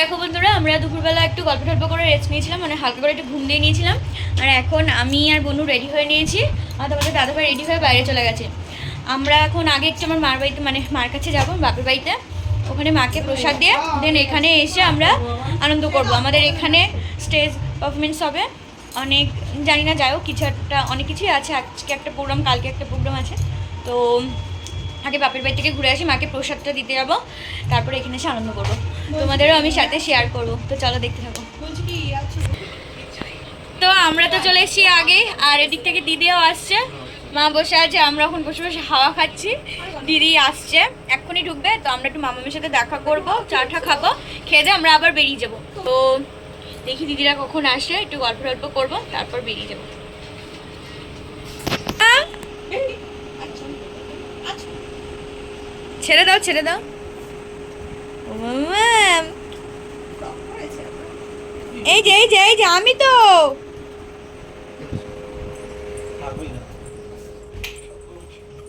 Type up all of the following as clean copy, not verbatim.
দেখো বন্ধুরা, আমরা দুপুরবেলা একটু গল্প টল্প করে রেস্ট নিয়েছিলাম, মানে হালকা করে একটু ঘুম দিয়ে নিয়েছিলাম। আর এখন আমি আর বনু রেডি হয়ে নিয়েছি, আর তোমাদের দাদাভাই রেডি হয়ে বাইরে চলে গেছে। আমরা এখন আগে একটু আমার মার বাড়িতে, মানে মার কাছে যাবো, বাপের বাড়িতে। ওখানে মাকে প্রসাদ দিয়ে দেন এখানে এসে আমরা আনন্দ করব। আমাদের এখানে স্টেজ পারফরমেন্স হবে, অনেক জানি না, যাই হোক কিছু একটা, অনেক কিছুই আছে। আজকে একটা প্রোগ্রাম, কালকে একটা প্রোগ্রাম আছে। তো আগে বাপের বাড়ি থেকে ঘুরে আসি, মাকে প্রসাদটা দিতে যাবো, তারপরে এখানে এসে আনন্দ করবো। তোমাদেরও আমি সাথে শেয়ার করবো, তো চলো দেখতে থাকো। তো আমরা তো চলে এসেছি আগে, আর এদিক থেকে দিদিও আসছে, মা বসে আছে, আমরা এখন বসে বসে হাওয়া খাচ্ছি। দিদি আসছে, এক্ষুনি ঢুকবে, তো আমরা একটু মামামের সাথে দেখা করবো, চাটা খাবো, খেয়ে দিয়ে আমরা আবার বেরিয়ে যাবো। তো দেখি দিদিরা কখন আসে, একটু গল্প টল্প করবো, তারপর বেরিয়ে যাবো। ছেড়ে দাও, ছেড়ে দাও। এই যে এই যে এই যে আমি তো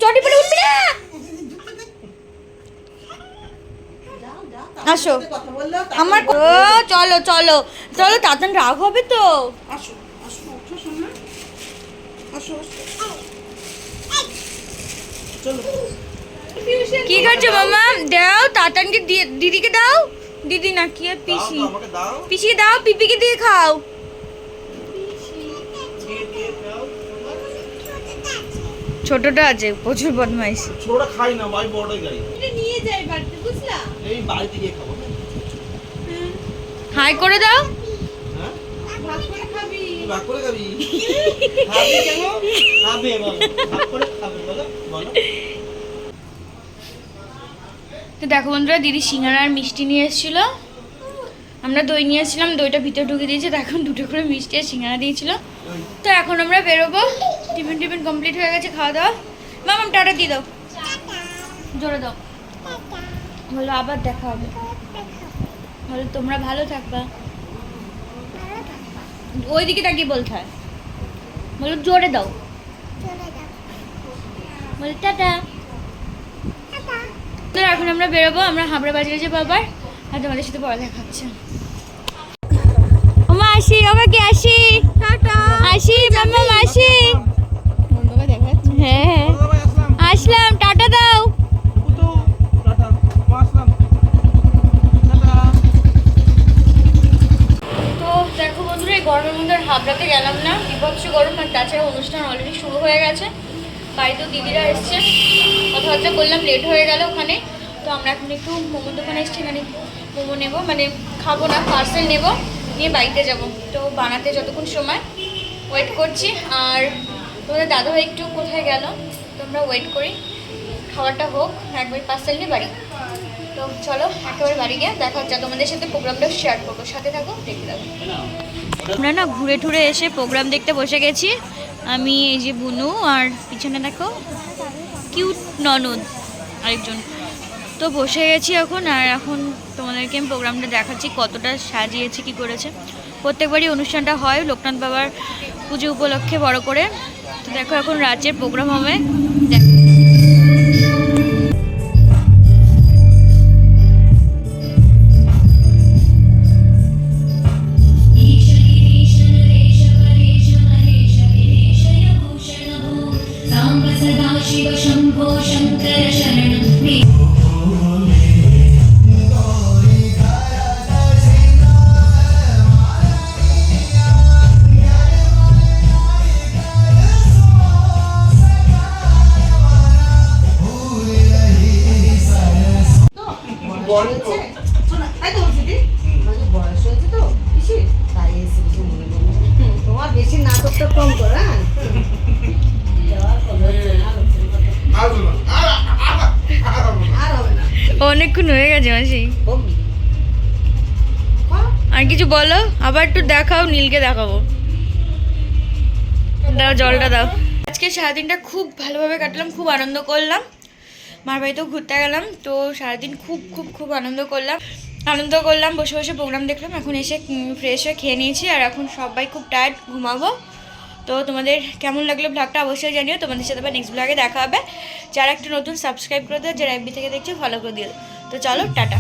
চটি পরে উঠবি না। আসো আমার, ও চলো চলো চলো, তাড়াতাড়ি রাগ হবে তো। কি করছো মামা? দাও তাড়াতাড়ি, দিদিকে দাও। দিদি না কি আর পিসি, পিসিকে দাও, পিপিকে দিয়ে খাও। ছোটটা আছে, প্রচুর বদমাইশ। ছোটটা খাই না ভাই, বড়টাই খাই। এটা নিয়ে যাই বাড়িতে, বুঝলা? এই বাড়িতে গিয়ে খাবো। হাই করে দাও। হ্যাঁ, ভাগ করে খাবি। তুই ভাগ করে খাবি? খাবি কেন? খাবে বলো, ভাগ করে খাবে বলো, বলো। তো দেখো বন্ধুরা, দিদি সিঙ্গারা আর মিষ্টি নিয়ে এসেছিল, আমরা দই নিয়ে এসেছিলাম, দইটা ভিতরে ঢুকে দিয়েছে, তো এখন দুটো করে মিষ্টি আর সিঙ্গারা দিয়েছিল। তো এখন আমরা বেরোবো, টিফিন টিফিন কমপ্লিট হয়ে গেছে, খাওয়া দাওয়া। মামাম টাটা দিয়ে দাও, জোরে দাও, বলো আবার দেখা হবে, বলো তোমরা ভালো থাকবা, ওই দিকে তাকিয়ে বলতে হয়, বলো জোরে দাও, বলো টাটা। তো এখন আমরা বেরোবো, আমরা হাবড়া বাজারে যাবো আবার, আর তোমাদের সাথে পড়া দেখা হচ্ছে। ওমা আসি, ওকে কি আসি, আসি মামা আসি, হ্যাঁ আসলাম, টাটা দাও। তো দেখো বন্ধুরা, এই গরমের মধ্যে আর হাবড়াতে গেলাম না, বিভৎস গরম, আর তাছাড়া অনুষ্ঠান অলরেডি শুরু হয়ে গেছে, বাড়িতেও দিদিরা এসছে, কথাবার্তা করলাম, লেট হয়ে গেল ওখানে। তো আমরা এখন একটু মোমোর দোকানে এসেছি, মানে মোমো নেবো, মানে খাবো না, পার্সেল নেবো, নিয়ে বাড়িতে যাব। তো বানাতে যতক্ষণ সময় ওয়েট করছি, আর তোমাদের দাদাভাই একটু কোথায় গেল, তো আমরা ওয়েট করি, খাবারটা হোক, একবার পার্সেল নিয়ে বাড়ি। তো চলো একেবারে বাড়ি গিয়ে দেখা হচ্ছে, তোমাদের সাথে প্রোগ্রামটা শেয়ার করবো, সাথে থাকো, দেখতে থাকো। আমরা না ঘুরে টুরে এসে প্রোগ্রাম দেখতে বসে গেছি, আমি এই যে বুনু, আর পিছনে দেখো কিউট ননদ আরেকজন। তো বসে গেছি এখন, আর এখন তোমাদেরকে আমি প্রোগ্রামটা দেখাচ্ছি, কতটা সাজিয়েছি, কি করেছে। প্রত্যেকবারই অনুষ্ঠানটা হয় লোকনাথ বাবার পুজো উপলক্ষে বড় করে। তো দেখো এখন রাজ্যের প্রোগ্রাম হবে, দেখো। शिव शंभो शंकर शरणं मे। তোমার বেশি নাটকটা কম কর, হ্যাঁ? অনেকক্ষণ হয়ে গেছে মাসি, আর কিছু বলো, আবার একটু দেখাও, নীলকে দেখাবো, দাও জলটা দাও। আজকে সারাদিনটা খুব ভালোভাবে কাটলাম, খুব আনন্দ করলাম, মার বাড়িতেও ঘুরতে গেলাম। তো সারাদিন খুব খুব খুব আনন্দ করলাম, বসে বসে প্রোগ্রাম দেখলাম, এখন এসে ফ্রেশ হয়ে খেয়ে নিয়েছি, আর এখন সবাই খুব টায়ার্ড, ঘুমাবো। তো তোমাদের কেমন লাগলো ব্লগটা অবশ্যই জানিও, তোমাদের সাথে আবার নেক্সট ব্লগে দেখা হবে। যারা একটা নতুন সাবস্ক্রাইব করে দেয়, যারা এফবি থেকে দেখছে ফলো করে দিও। তো চলো টাটা।